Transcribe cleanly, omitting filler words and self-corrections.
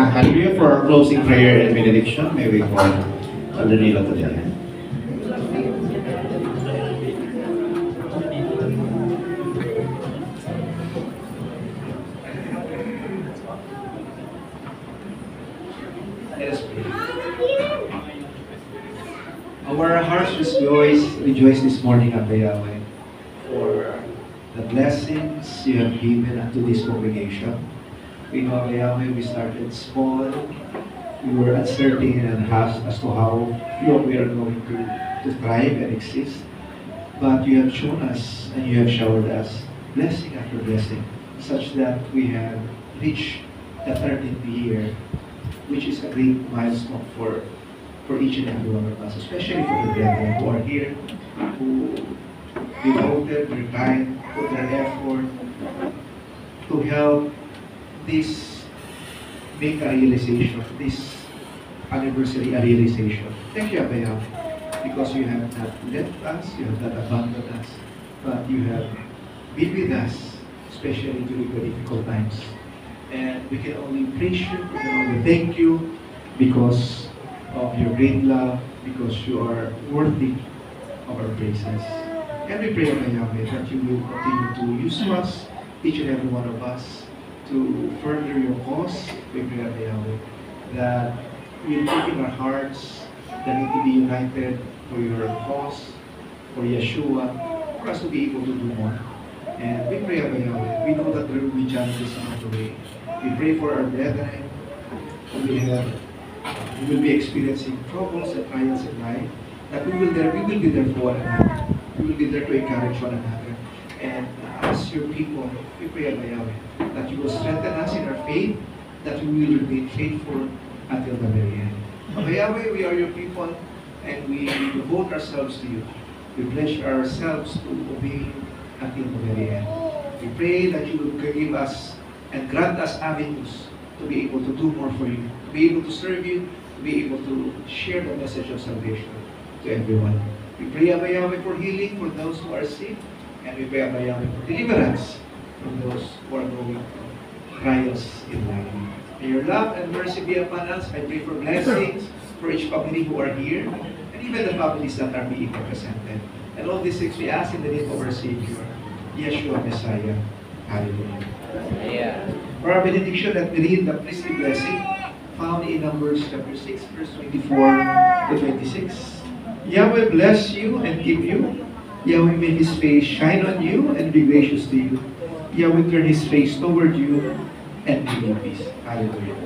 Hallelujah. For our closing prayer and benediction, may we call Elder Nilo to the end. Let us pray. Our hearts rejoice this morning, Abba Yahweh, for the blessings you have given unto this congregation. We know, Abba Yahweh, we started small. We were uncertain and as to how we are going to thrive and exist. But you have shown us and you have showered us blessing after blessing, such that we have reached the 13th year, which is a great milestone for each and every one of us, especially for the brethren who are here, who devoted their time, put their effort to help this make a realization, this anniversary a realization. Thank you, Abba Yahweh, because you have not left us, you have not abandoned us, but you have been with us, especially during the difficult times. And we can only praise you, we can only thank you because of your great love, because you are worthy of our praises. And we pray, Abba Yahweh, that you will continue to use us, each and every one of us, to further your cause. We pray, Abba Yahweh, that we will keep in our hearts that need to be united for your cause, for Yeshua, for us to be able to do more. And we pray, Abba Yahweh, we know that there will be challenges along the way. We pray for our brethren who will be experiencing troubles and trials in life, that we will be there for one another. We will be there to encourage one another. And as your people, we pray, Abba Yahweh, that you will strengthen us in our faith, that we will remain faithful until the very end. Abba Yahweh, we are your people, and we devote ourselves to you. We pledge ourselves to obey you until the very end. We pray that you will give us and grant us avenues to be able to do more for you, to be able to serve you, to be able to share the message of salvation to everyone. We pray, Abba Yahweh, for healing for those who are sick, and we pray, Abba Yahweh, for deliverance from those who are going through trials in life. May your love and mercy be upon us. I pray for blessings for each family who are here, and even the families that are being represented. And all these things we ask in the name of our Savior, Yeshua Messiah. Hallelujah. Yeah. For our benediction, let me read the priestly blessing found in Numbers chapter 6, verse 24 to 26. Yahweh bless you and keep you. Yahweh make his face shine on you and be gracious to you. Yahweh turn his face toward you and give you peace. Hallelujah.